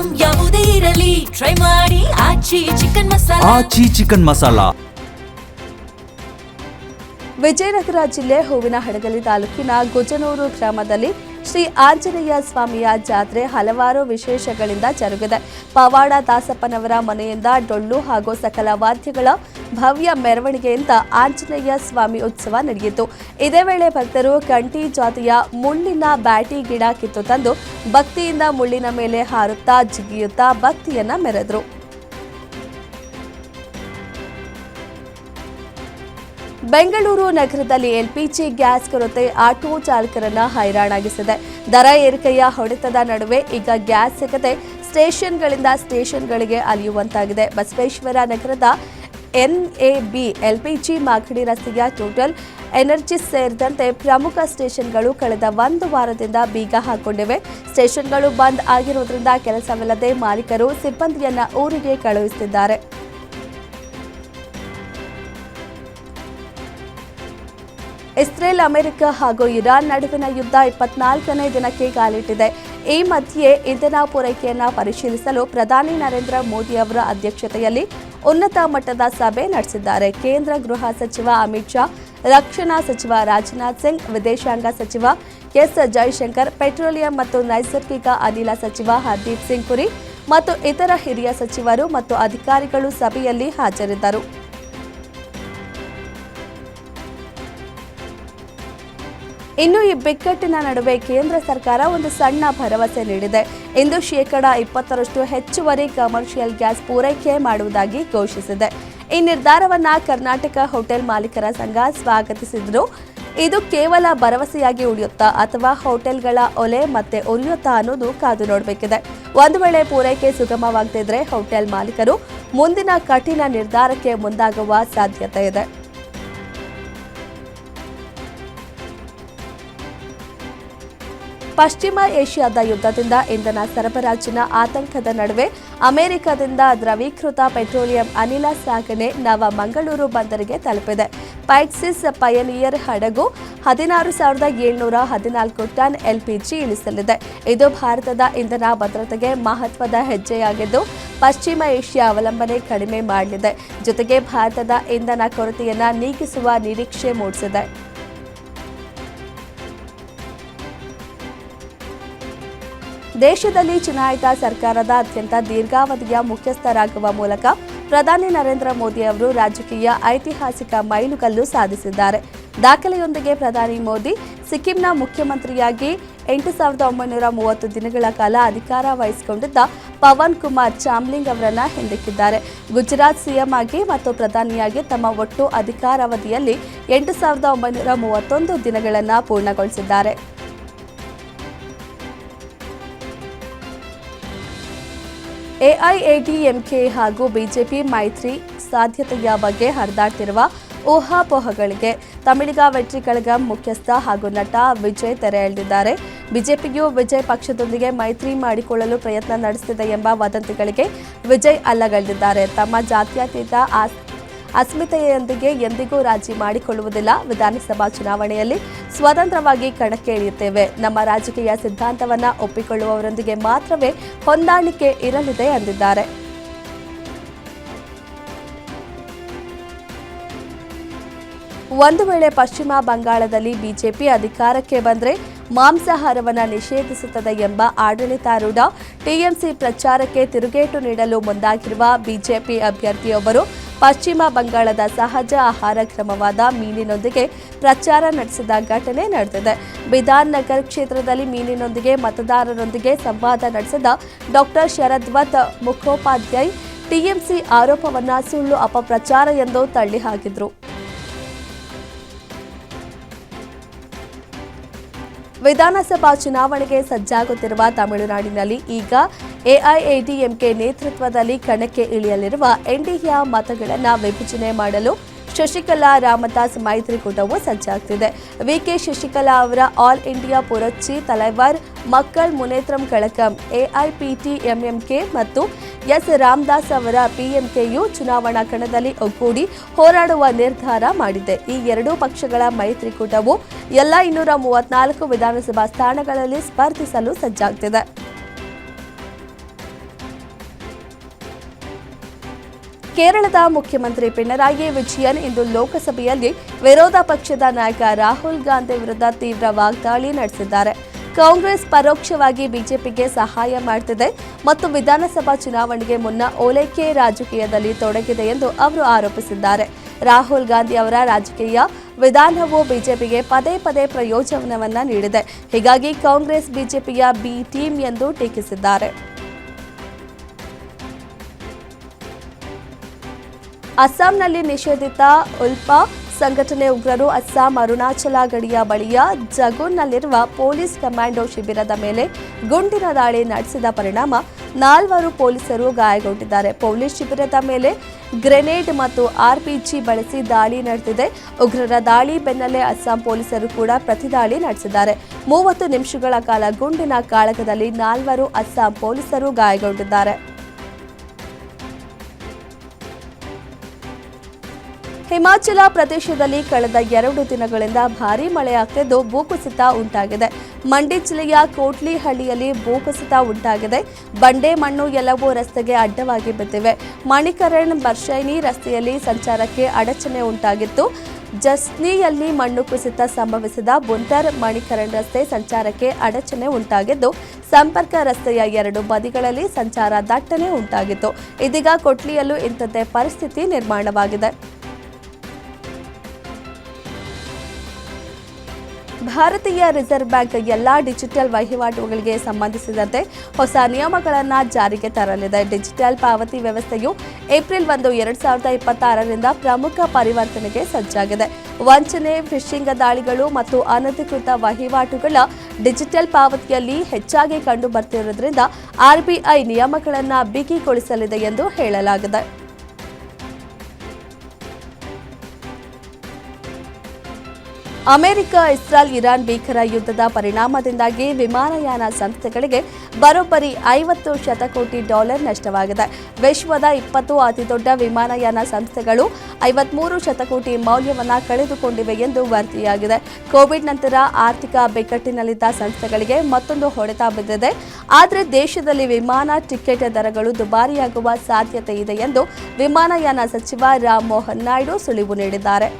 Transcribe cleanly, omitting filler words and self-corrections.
Item ಯಾವುದೇ ಇರಲಿ try ಮಾಡಿ ಆಚಿ ಚಿಕನ್ ಮಸಾಲಾ. ವಿಜಯನಗರ ಜಿಲ್ಲೆ ಹೂವಿನಹಡಗಲಿ ತಾಲೂಕಿನ ಗುಜನೂರು ಗ್ರಾಮದಲ್ಲಿ ಶ್ರೀ ಆಂಜನೇಯ ಸ್ವಾಮಿಯ ಜಾತ್ರೆ ಹಲವಾರು ವಿಶೇಷಗಳಿಂದ ಜರುಗಿದೆ. ಪವಾಡ ದಾಸಪ್ಪನವರ ಮನೆಯಿಂದ ಡೊಳ್ಳು ಹಾಗೂ ಸಕಲ ವಾದ್ಯಗಳ ಭವ್ಯ ಮೆರವಣಿಗೆಯಿಂದ ಆಂಜನೇಯ ಸ್ವಾಮಿ ಉತ್ಸವ ನಡೆಯಿತು. ಇದೇ ವೇಳೆ ಭಕ್ತರು ಕಂಠಿ ಜಾತಿಯ ಮುಳ್ಳಿನ ಬ್ಯಾಟಿ ಗಿಡ ಕಿತ್ತು ತಂದು ಭಕ್ತಿಯಿಂದ ಮುಳ್ಳಿನ ಮೇಲೆ ಹಾರುತ್ತಾ ಜಿಗಿಯುತ್ತಾ ಭಕ್ತಿಯನ್ನ ಮೆರೆದರು. ಬೆಂಗಳೂರು ನಗರದಲ್ಲಿ ಎಲ್ಪಿಜಿ ಗ್ಯಾಸ್ ಕೊರತೆ ಆಟೋ ಚಾಲಕರನ್ನ ಹೈರಾಣಾಗಿಸಿದೆ. ದರ ಏರಿಕೆಯ ಹೊಡೆತದ ನಡುವೆ ಈಗ ಗ್ಯಾಸ್ ಸಿಗದೆ ಸ್ಟೇಷನ್ಗಳಿಂದ ಸ್ಟೇಷನ್ಗಳಿಗೆ ಅಲೆಯುವಂತಾಗಿದೆ. ಬಸವೇಶ್ವರ ನಗರದ ಎನ್ಎಬಿ ಎಲ್ಪಿಜಿ ಮಾಗಡಿ ರಸ್ತೆಯ ಟೋಟಲ್ ಎನರ್ಜಿಸ್ ಸೇರಿದಂತೆ ಪ್ರಮುಖ ಸ್ಟೇಷನ್ಗಳು ಕಳೆದ ಒಂದು ವಾರದಿಂದ ಬೀಗ ಹಾಕೊಂಡಿವೆ. ಸ್ಟೇಷನ್ಗಳು ಬಂದ್ ಆಗಿರುವುದರಿಂದ ಕೆಲಸವಿಲ್ಲದೆ ಮಾಲೀಕರು ಸಿಬ್ಬಂದಿಯನ್ನ ಊರಿಗೆ ಕಳುಹಿಸುತ್ತಿದ್ದಾರೆ. ಇಸ್ರೇಲ್, ಅಮೆರಿಕ ಹಾಗೂ ಇರಾನ್ ನಡುವಿನ ಯುದ್ಧ 24ನೇ ದಿನಕ್ಕೆ ಕಾಲಿಟ್ಟಿದೆ. ಈ ಮಧ್ಯೆ ಇಂಧನ ಪೂರೈಕೆಯನ್ನು ಪರಿಶೀಲಿಸಲು ಪ್ರಧಾನಿ ನರೇಂದ್ರ ಮೋದಿ ಅವರ ಅಧ್ಯಕ್ಷತೆಯಲ್ಲಿ ಉನ್ನತ ಮಟ್ಟದ ಸಭೆ ನಡೆಸಿದ್ದಾರೆ. ಕೇಂದ್ರ ಗೃಹ ಸಚಿವ ಅಮಿತ್ ಶಾ, ರಕ್ಷಣಾ ಸಚಿವ ರಾಜನಾಥ್ ಸಿಂಗ್, ವಿದೇಶಾಂಗ ಸಚಿವ ಎಸ್ ಜೈಶಂಕರ್, ಪೆಟ್ರೋಲಿಯಂ ಮತ್ತು ನೈಸರ್ಗಿಕ ಅನಿಲ ಸಚಿವ ಹರ್ದೀಪ್ ಸಿಂಗ್ ಪುರಿ ಮತ್ತು ಇತರ ಹಿರಿಯ ಸಚಿವರು ಮತ್ತು ಅಧಿಕಾರಿಗಳು ಸಭೆಯಲ್ಲಿ ಹಾಜರಿದ್ದರು. ಇನ್ನು ಈ ಬಿಕ್ಕಟ್ಟಿನ ನಡುವೆ ಕೇಂದ್ರ ಸರ್ಕಾರ ಒಂದು ಸಣ್ಣ ಭರವಸೆ ನೀಡಿದೆ. ಇಂದು 20% ಹೆಚ್ಚುವರಿ ಕಮರ್ಷಿಯಲ್ ಗ್ಯಾಸ್ ಪೂರೈಕೆ ಮಾಡುವುದಾಗಿ ಘೋಷಿಸಿದೆ. ಈ ನಿರ್ಧಾರವನ್ನು ಕರ್ನಾಟಕ ಹೋಟೆಲ್ ಮಾಲೀಕರ ಸಂಘ ಸ್ವಾಗತಿಸಿದ್ರು. ಇದು ಕೇವಲ ಭರವಸೆಯಾಗಿ ಉಳಿಯುತ್ತಾ ಅಥವಾ ಹೋಟೆಲ್ಗಳ ಒಲೆ ಮತ್ತೆ ಉರಿಯುತ್ತಾ ಅನ್ನೋದು ಕಾದು ನೋಡಬೇಕಿದೆ. ಒಂದು ವೇಳೆ ಪೂರೈಕೆ ಸುಗಮವಾಗದಿದ್ರೆ ಹೋಟೆಲ್ ಮಾಲೀಕರು ಮುಂದಿನ ಕಠಿಣ ನಿರ್ಧಾರಕ್ಕೆ ಮುಂದಾಗುವ ಸಾಧ್ಯತೆ ಇದೆ. ಪಶ್ಚಿಮ ಏಷ್ಯಾದ ಯುದ್ಧದಿಂದ ಇಂಧನ ಸರಬರಾಜಿನ ಆತಂಕದ ನಡುವೆ ಅಮೆರಿಕದಿಂದ ದ್ರವೀಕೃತ ಪೆಟ್ರೋಲಿಯಂ ಅನಿಲ ಸಾಗಣೆ ನವ ಮಂಗಳೂರು ಬಂದರಿಗೆ ತಲುಪಿದೆ. ಪೈಕ್ಸಿಸ್ ಪಯನಿಯರ್ ಹಡಗು 16,714 ಟನ್ ಎಲ್ಪಿಜಿ ಇಳಿಸಲಿದೆ. ಇದು ಭಾರತದ ಇಂಧನ ಭದ್ರತೆಗೆ ಮಹತ್ವದ ಹೆಜ್ಜೆಯಾಗಿದ್ದು ಪಶ್ಚಿಮ ಏಷ್ಯಾ ಅವಲಂಬನೆ ಕಡಿಮೆ ಮಾಡಲಿದೆ. ಜೊತೆಗೆ ಭಾರತದ ಇಂಧನ ಕೊರತೆಯನ್ನು ನೀಗಿಸುವ ನಿರೀಕ್ಷೆ ಮೂಡಿಸಿದೆ. ದೇಶದಲ್ಲಿ ಚುನಾಯಿತ ಸರ್ಕಾರದ ಅತ್ಯಂತ ದೀರ್ಘಾವಧಿಯ ಮುಖ್ಯಸ್ಥರಾಗುವ ಮೂಲಕ ಪ್ರಧಾನಿ ನರೇಂದ್ರ ಮೋದಿ ಅವರು ರಾಜಕೀಯ ಐತಿಹಾಸಿಕ ಮೈಲುಗಲ್ಲು ಸಾಧಿಸಿದ್ದಾರೆ. ದಾಖಲೆಯೊಂದಿಗೆ ಪ್ರಧಾನಿ ಮೋದಿ ಸಿಕ್ಕಿಂನ ಮುಖ್ಯಮಂತ್ರಿಯಾಗಿ 8,930 ದಿನಗಳ ಕಾಲ ಅಧಿಕಾರ ವಹಿಸಿಕೊಂಡಿದ್ದ ಪವನ್ ಕುಮಾರ್ ಚಾಮ್ಲಿಂಗ್ ಅವರನ್ನ ಹಿಂದಿಕ್ಕಿದ್ದಾರೆ. ಗುಜರಾತ್ ಸಿಎಂ ಆಗಿ ಮತ್ತು ಪ್ರಧಾನಿಯಾಗಿ ತಮ್ಮ ಒಟ್ಟು ಅಧಿಕಾರಾವಧಿಯಲ್ಲಿ 8,931 ದಿನಗಳನ್ನು ಪೂರ್ಣಗೊಳಿಸಿದ್ದಾರೆ. ಎಐಎಡಿಎಂಕೆ ಹಾಗೂ ಬಿಜೆಪಿ ಮೈತ್ರಿ ಸಾಧ್ಯತೆಯ ಬಗ್ಗೆ ಹರಿದಾಡ್ತಿರುವ ಊಹಾಪೋಹಗಳಿಗೆ ತಮಿಳಿಗ ವೆಟ್ರಿ ಕಳಗಂ ಮುಖ್ಯಸ್ಥ ಹಾಗೂ ನಟ ವಿಜಯ್ ತೆರೆ ಎಳೆದಿದ್ದಾರೆ. ಬಿಜೆಪಿಯು ವಿಜಯ್ ಪಕ್ಷದೊಂದಿಗೆ ಮೈತ್ರಿ ಮಾಡಿಕೊಳ್ಳಲು ಪ್ರಯತ್ನ ನಡೆಸುತ್ತಿದೆ ಎಂಬ ವದಂತಿಗಳಿಗೆ ವಿಜಯ್ ಅಲ್ಲಗಳೆದಿದ್ದಾರೆ. ತಮ್ಮ ಜಾತ್ಯತೀತ ಅಸ್ಮಿತೆಯೊಂದಿಗೆ ಎಂದಿಗೂ ರಾಜಿ ಮಾಡಿಕೊಳ್ಳುವುದಿಲ್ಲ. ವಿಧಾನಸಭಾ ಚುನಾವಣೆಯಲ್ಲಿ ಸ್ವತಂತ್ರವಾಗಿ ಕಣಕ್ಕೆ ಇಳಿಯುತ್ತೇವೆ. ನಮ್ಮ ರಾಜಕೀಯ ಸಿದ್ಧಾಂತವನ್ನು ಒಪ್ಪಿಕೊಳ್ಳುವವರೊಂದಿಗೆ ಮಾತ್ರವೇ ಹೊಂದಾಣಿಕೆ ಇರಲಿದೆ ಎಂದಿದ್ದಾರೆ. ಒಂದು ವೇಳೆ ಪಶ್ಚಿಮ ಬಂಗಾಳದಲ್ಲಿ ಬಿಜೆಪಿ ಅಧಿಕಾರಕ್ಕೆ ಬಂದರೆ ಮಾಂಸಾಹಾರವನ್ನು ನಿಷೇಧಿಸುತ್ತದೆ ಎಂಬ ಆಡಳಿತಾರೂಢ ಟಿಎಂಸಿ ಪ್ರಚಾರಕ್ಕೆ ತಿರುಗೇಟು ನೀಡಲು ಮುಂದಾಗಿರುವ ಬಿಜೆಪಿ ಅಭ್ಯರ್ಥಿಯೊಬ್ಬರು ಪಶ್ಚಿಮ ಬಂಗಾಳದ ಸಹಜ ಆಹಾರ ಕ್ರಮವಾದ ಮೀನಿನೊಂದಿಗೆ ಪ್ರಚಾರ ನಡೆಸಿದ ಘಟನೆ ನಡೆದಿದೆ. ಬಿಧಾನ್ ನಗರ್ ಕ್ಷೇತ್ರದಲ್ಲಿ ಮೀನಿನೊಂದಿಗೆ ಮತದಾರರೊಂದಿಗೆ ಸಂವಾದ ನಡೆಸಿದ ಡಾಕ್ಟರ್ ಶರದ್ವತ್ ಮುಖೋಪಾಧ್ಯಾಯ್ ಟಿಎಂಸಿ ಆರೋಪವನ್ನು ಸುಳ್ಳು ಅಪಪ್ರಚಾರ ಎಂದು ತಳ್ಳಿಹಾಕಿದರು. ವಿಧಾನಸಭಾ ಚುನಾವಣೆಗೆ ಸಜ್ಜಾಗುತ್ತಿರುವ ತಮಿಳುನಾಡಿನಲ್ಲಿ ಈಗ ಎಐಎಡಿಎಂಕೆ ನೇತೃತ್ವದಲ್ಲಿ ಕಣಕ್ಕೆ ಇಳಿಯಲಿರುವ ಎನ್ಡಿಎಯ ಮತಗಳನ್ನು ವಿಭಜನೆ ಮಾಡಲು ಶಶಿಕಲಾ ರಾಮದಾಸ್ ಮೈತ್ರಿಕೂಟವು ಸಜ್ಜಾಗುತ್ತಿದೆ. ವಿಕೆ ಶಶಿಕಲಾ ಅವರ ಆಲ್ ಇಂಡಿಯಾ ಪುರಚ್ಚಿ ತಲೈವರ್ ಮಕ್ಕಳ್ ಮುನೇತ್ರಂ ಕಳಕಂ ಎಐಪಿಟಿಎಂಎಂಕೆ ಮತ್ತು ಎಸ್ ರಾಮದಾಸ್ ಅವರ ಪಿಎಂಕೆಯು ಚುನಾವಣಾ ಕಣದಲ್ಲಿ ಒಗ್ಗೂಡಿ ಹೋರಾಡುವ ನಿರ್ಧಾರ ಮಾಡಿದೆ. ಈ ಎರಡೂ ಪಕ್ಷಗಳ ಮೈತ್ರಿಕೂಟವು ಎಲ್ಲ 234 ವಿಧಾನಸಭಾ ಸ್ಥಾನಗಳಲ್ಲಿ ಸ್ಪರ್ಧಿಸಲು ಸಜ್ಜಾಗುತ್ತಿದೆ. ಕೇರಳದ ಮುಖ್ಯಮಂತ್ರಿ ಪಿಣರಾಯಿ ವಿಜಯನ್ ಇಂದು ಲೋಕಸಭೆಯಲ್ಲಿ ವಿರೋಧ ಪಕ್ಷದ ನಾಯಕ ರಾಹುಲ್ ಗಾಂಧಿ ವಿರುದ್ಧ ತೀವ್ರ ವಾಗ್ದಾಳಿ ನಡೆಸಿದ್ದಾರೆ. ಕಾಂಗ್ರೆಸ್ ಪರೋಕ್ಷವಾಗಿ ಬಿಜೆಪಿಗೆ ಸಹಾಯ ಮಾಡುತ್ತಿದೆ ಮತ್ತು ವಿಧಾನಸಭಾ ಚುನಾವಣೆಗೆ ಮುನ್ನ ಓಲೈಕೆ ರಾಜಕೀಯದಲ್ಲಿ ತೊಡಗಿದೆ ಎಂದು ಅವರು ಆರೋಪಿಸಿದ್ದಾರೆ. ರಾಹುಲ್ ಗಾಂಧಿ ಅವರ ರಾಜಕೀಯ ವಿಧಾನವು ಬಿಜೆಪಿಗೆ ಪದೇ ಪದೇ ಪ್ರಯೋಜನವನ್ನ ನೀಡಿದೆ. ಹೀಗಾಗಿ ಕಾಂಗ್ರೆಸ್ ಬಿಜೆಪಿಯ ಬಿ ಟೀಮ್ ಎಂದು ಟೀಕಿಸಿದ್ದಾರೆ. ಅಸ್ಸಾಂನಲ್ಲಿ ನಿಷೇಧಿತ ಉಲ್ಫಾ ಸಂಘಟನೆ ಉಗ್ರರು ಅಸ್ಸಾಂ ಅರುಣಾಚಲ ಗಡಿಯ ಬಳಿಯ ಜಗುನ್ನಲ್ಲಿರುವ ಪೊಲೀಸ್ ಕಮಾಂಡೋ ಶಿಬಿರದ ಮೇಲೆ ಗುಂಡಿನ ದಾಳಿ ನಡೆಸಿದ ಪರಿಣಾಮ 4 ಪೊಲೀಸರು ಗಾಯಗೊಂಡಿದ್ದಾರೆ. ಪೊಲೀಸ್ ಶಿಬಿರದ ಮೇಲೆ ಗ್ರೆನೇಡ್ ಮತ್ತು ಆರ್ಪಿಜಿ ಬಳಸಿ ದಾಳಿ ನಡೆದಿದೆ. ಉಗ್ರರ ದಾಳಿ ಬೆನ್ನಲ್ಲೇ ಅಸ್ಸಾಂ ಪೊಲೀಸರು ಕೂಡ ಪ್ರತಿದಾಳಿ ನಡೆಸಿದ್ದಾರೆ. 30 ನಿಮಿಷಗಳ ಕಾಲ ಗುಂಡಿನ ಕಾಳಗದಲ್ಲಿ 4 ಅಸ್ಸಾಂ ಪೊಲೀಸರು ಗಾಯಗೊಂಡಿದ್ದಾರೆ. ಹಿಮಾಚಲ ಪ್ರದೇಶದಲ್ಲಿ ಕಳೆದ 2 ದಿನಗಳಿಂದ ಭಾರೀ ಮಳೆಯಾಗುತ್ತಿದ್ದು ಭೂಕುಸಿತ ಉಂಟಾಗಿದೆ. ಮಂಡಿ ಜಿಲ್ಲೆಯ ಕೋಟ್ಲಿಹಳ್ಳಿಯಲ್ಲಿ ಭೂಕುಸಿತ ಉಂಟಾಗಿದೆ. ಬಂಡೆ ಮಣ್ಣು ಎಲ್ಲವೂ ರಸ್ತೆಗೆ ಅಡ್ಡವಾಗಿ ಬಿದ್ದಿವೆ. ಮಣಿಕರಣ್ ಬರ್ಶೈನಿ ರಸ್ತೆಯಲ್ಲಿ ಸಂಚಾರಕ್ಕೆ ಅಡಚಣೆ ಉಂಟಾಗಿತ್ತು. ಜಸ್ನಿಯಲ್ಲಿ ಮಣ್ಣು ಕುಸಿತ ಸಂಭವಿಸಿದ ಬುಂತರ್ ಮಣಿಕರಣ್ ರಸ್ತೆ ಸಂಚಾರಕ್ಕೆ ಅಡಚಣೆ ಉಂಟಾಗಿದ್ದು ಸಂಪರ್ಕ ರಸ್ತೆಯ 2 ಬದಿಗಳಲ್ಲಿ ಸಂಚಾರ ದಟ್ಟಣೆ ಉಂಟಾಗಿತ್ತು. ಇದೀಗ ಕೊಟ್ಲಿಯಲ್ಲೂ ಇಂಥದ್ದೇ ಪರಿಸ್ಥಿತಿ ನಿರ್ಮಾಣವಾಗಿದೆ. ಭಾರತೀಯ ರಿಸರ್ವ್ ಬ್ಯಾಂಕ್ ಎಲ್ಲಾ ಡಿಜಿಟಲ್ ವಹಿವಾಟುಗಳಿಗೆ ಸಂಬಂಧಿಸಿದಂತೆ ಹೊಸ ನಿಯಮಗಳನ್ನು ಜಾರಿಗೆ ತರಲಿದೆ. ಡಿಜಿಟಲ್ ಪಾವತಿ ವ್ಯವಸ್ಥೆಯು ಏಪ್ರಿಲ್ 1, 2026ರಿಂದ ಪ್ರಮುಖ ಪರಿವರ್ತನೆಗೆ ಸಜ್ಜಾಗಿದೆ. ವಂಚನೆ, ಫಿಶಿಂಗ್ ದಾಳಿಗಳು ಮತ್ತು ಅನಧಿಕೃತ ವಹಿವಾಟುಗಳ ಡಿಜಿಟಲ್ ಪಾವತಿಯಲ್ಲಿ ಹೆಚ್ಚಾಗಿ ಕಂಡುಬರುತ್ತಿರುವುದರಿಂದ ಆರ್ಬಿಐ ನಿಯಮಗಳನ್ನು ಬಿಗಿಗೊಳಿಸಲಿದೆ ಎಂದು ಹೇಳಲಾಗಿದೆ. ಅಮೆರಿಕ, ಇಸ್ರೇಲ್, ಇರಾನ್ ಭೀಕರ ಯುದ್ಧದ ಪರಿಣಾಮದಿಂದಾಗಿ ವಿಮಾನಯಾನ ಸಂಸ್ಥೆಗಳಿಗೆ ಬರೋಬ್ಬರಿ $50 ಶತಕೋಟಿ ನಷ್ಟವಾಗಿದೆ. ವಿಶ್ವದ 20 ಅತಿದೊಡ್ಡ ವಿಮಾನಯಾನ ಸಂಸ್ಥೆಗಳು 53 ಶತಕೋಟಿ ಮೌಲ್ಯವನ್ನು ಕಳೆದುಕೊಂಡಿವೆ ಎಂದು ವರದಿಯಾಗಿದೆ. ಕೋವಿಡ್ ನಂತರ ಆರ್ಥಿಕ ಬಿಕ್ಕಟ್ಟಿನಲ್ಲಿದ್ದ ಸಂಸ್ಥೆಗಳಿಗೆ ಮತ್ತೊಂದು ಹೊಡೆತ ಬಿದ್ದಿದೆ. ಆದರೆ ದೇಶದಲ್ಲಿ ವಿಮಾನ ಟಿಕೆಟ್ ದರಗಳು ದುಬಾರಿಯಾಗುವ ಸಾಧ್ಯತೆ ಇದೆ ಎಂದು ವಿಮಾನಯಾನ ಸಚಿವ ರಾಮ್ ಮೋಹನ್ ನಾಯ್ಡು ಸುಳಿವು ನೀಡಿದ್ದಾರೆ.